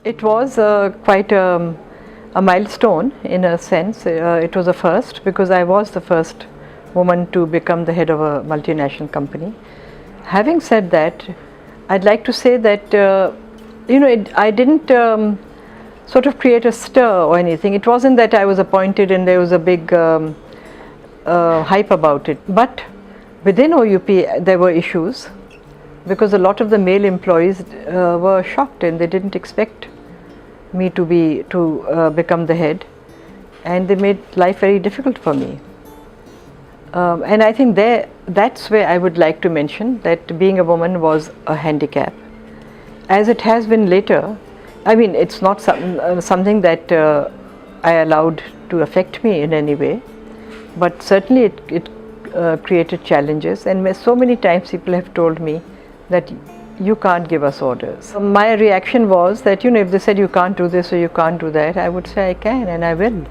It was quite a milestone in a sense. It was a first because I was the first woman to become the head of a multinational company. Having said that, I'd like to say that I didn't sort of create a stir or anything. It wasn't that I was appointed and there was a big hype about it. But within OUP there were issues because a lot of the male employees were shocked and they didn't expect me to become the head, and they made life very difficult for me. And I think that's where I would like to mention that being a woman was a handicap, as it has been later. I mean, it's not something that I allowed to affect me in any way, but certainly it created challenges, and so many times people have told me that you can't give us orders. My reaction was that, if they said you can't do this or you can't do that, I would say I can and I will.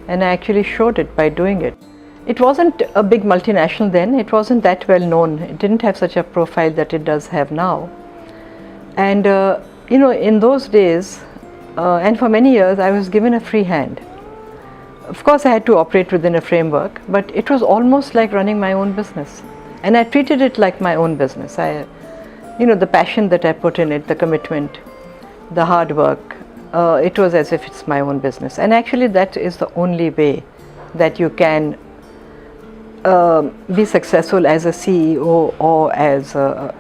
And I actually showed it by doing it. It wasn't a big multinational then, it wasn't that well known, it didn't have such a profile that it does have now. And in those days, and for many years, I was given a free hand. Of course, I had to operate within a framework, but it was almost like running my own business. And I treated it like my own business. The passion that I put in it, the commitment, the hard work, it was as if it's my own business. And actually that is the only way that you can be successful as a CEO or as a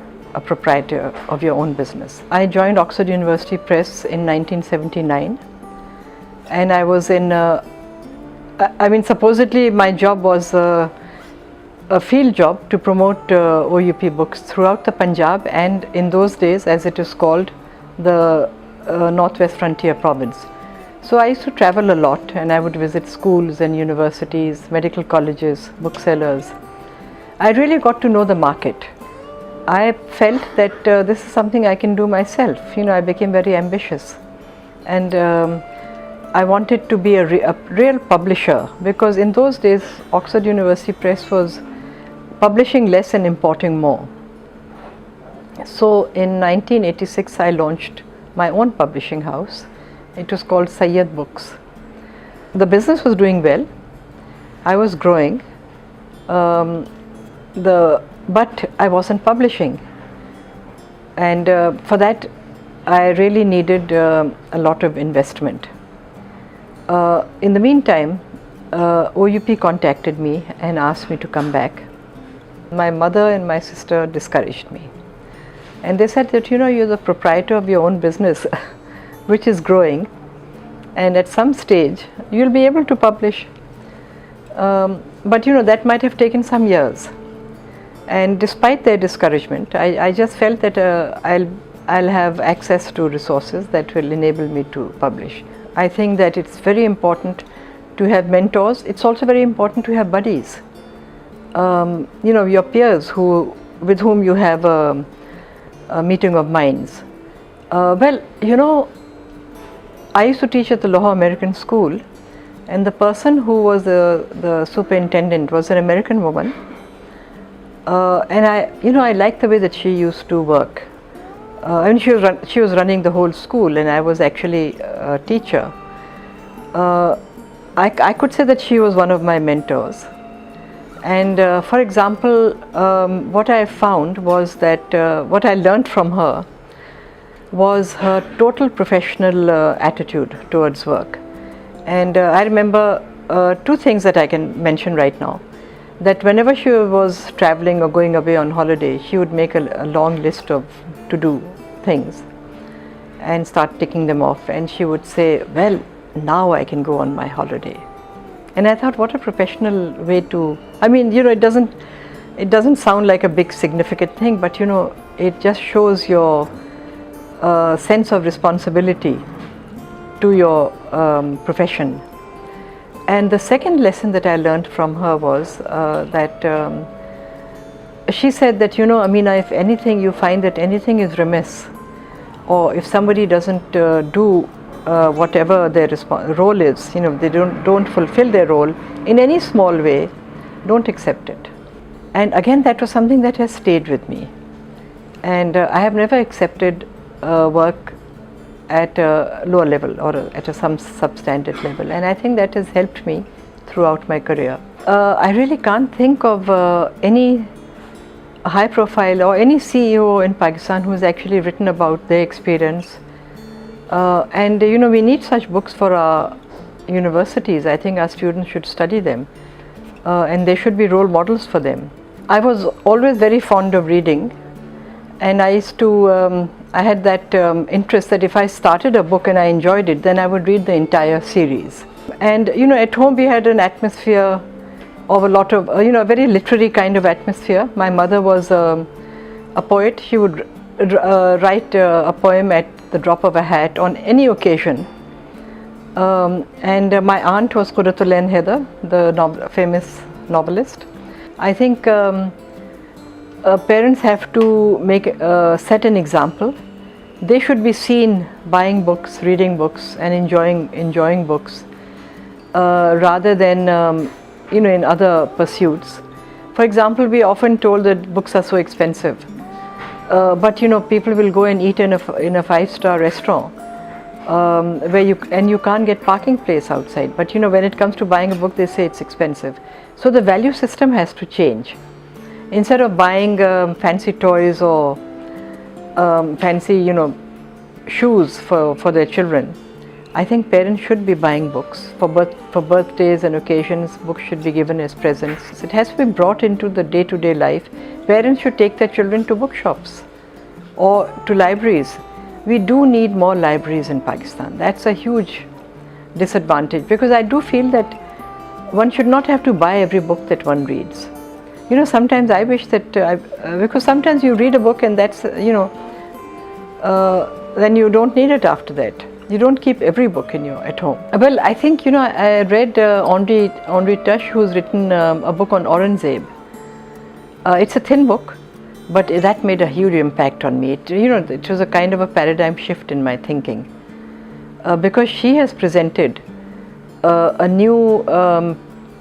proprietor of your own business. I joined Oxford University Press in 1979, and I was in, supposedly my job was a field job to promote OUP books throughout the Punjab, and in those days, as it is called, the Northwest Frontier Province. So I used to travel a lot, and I would visit schools and universities, medical colleges, booksellers. I really got to know the market. I felt that this is something I can do myself. I became very ambitious, and I wanted to be a real publisher, because in those days Oxford University Press was publishing less and importing more. So in 1986 I launched my own publishing house. It was called Saiyid Books. The business was doing well. I was growing, but I wasn't publishing, and for that I really needed a lot of investment. In the meantime, OUP contacted me and asked me to come back. My mother and my sister discouraged me, and they said that you're the proprietor of your own business which is growing, and at some stage you'll be able to publish, but that might have taken some years. And despite their discouragement, I just felt that I'll have access to resources that will enable me to publish. I think that it's very important to have mentors. It's also very important to have buddies. Your peers with whom you have a meeting of minds. I used to teach at the Lahore American School, and the person who was the superintendent was an American woman, and I liked the way that she used to work. She was running the whole school, and I was actually a teacher. I could say that she was one of my mentors. And for example, what I found was that what I learned from her was her total professional attitude towards work. And I remember two things that I can mention right now. That whenever she was traveling or going away on holiday, she would make a long list of to-do things and start ticking them off, and she would say, well, now I can go on my holiday. And I thought, what a professional way to, it doesn't sound like a big significant thing, but it just shows your sense of responsibility to your profession. And the second lesson that I learned from her was that she said that, Ameena, if anything, you find that anything is remiss, or if somebody doesn't do whatever their role is, they don't fulfill their role in any small way, don't accept it. And again, that was something that has stayed with me. And I have never accepted work at a lower level or at some substandard level, and I think that has helped me throughout my career. I really can't think of any high profile or any CEO in Pakistan who has actually written about their experience. And you know, we need such books for our universities. I think our students should study them, and they should be role models for them. I was always very fond of reading, and I used to, I had that interest that if I started a book and I enjoyed it, then I would read the entire series. And you know, at home we had an atmosphere of a lot of, you know, a very literary kind of atmosphere. My mother was a poet. She would write a poem at the drop of a hat on any occasion. And my aunt was Qurratul Ain Haider, the famous novelist. I think parents have to set an example. They should be seen buying books, reading books, and enjoying books, rather than you know, in other pursuits. For example, we are often told that books are so expensive, but you know, people will go and eat in a five-star restaurant where you can't get parking place outside. But you know, when it comes to buying a book, they say it's expensive. So the value system has to change. Instead of buying fancy toys or fancy, you know, shoes for their children, I think parents should be buying books. For birthdays and occasions, books should be given as presents. It has to be brought into the day-to-day life. Parents should take their children to bookshops or to libraries. We do need more libraries in Pakistan. That's a huge disadvantage, because I do feel that one should not have to buy every book that one reads. You know, sometimes I wish that, because sometimes you read a book and that's, you know, then you don't need it after that. You don't keep every book at home. Well, I think, you know, I read Henri Tush, who's written a book on Aurangzeb. It's a thin book, but that made a huge impact on me. You know, it was a kind of a paradigm shift in my thinking, because she has presented a new,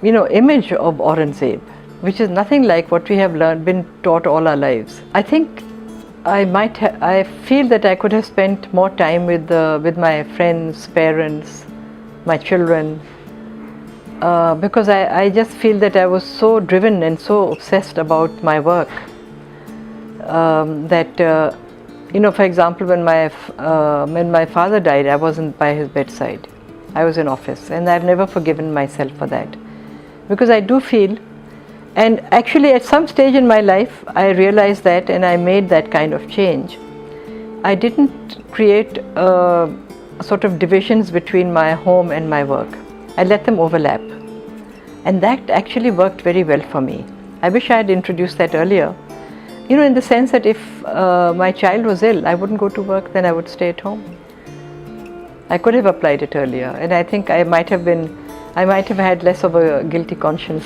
you know, image of Aurangzeb, which is nothing like what we have been taught all our lives. I think I feel that I could have spent more time with my friends, parents, my children, because I just feel that I was so driven and so obsessed about my work that you know, for example, when my father died, I wasn't by his bedside. I was in office, and I've never forgiven myself for that, because I do feel. And actually, at some stage in my life, I realized that, and I made that kind of change. I didn't create sort of divisions between my home and my work. I let them overlap. And that actually worked very well for me. I wish I had introduced that earlier. You know, in the sense that if my child was ill, I wouldn't go to work, then I would stay at home. I could have applied it earlier, and I think I might have had less of a guilty conscience.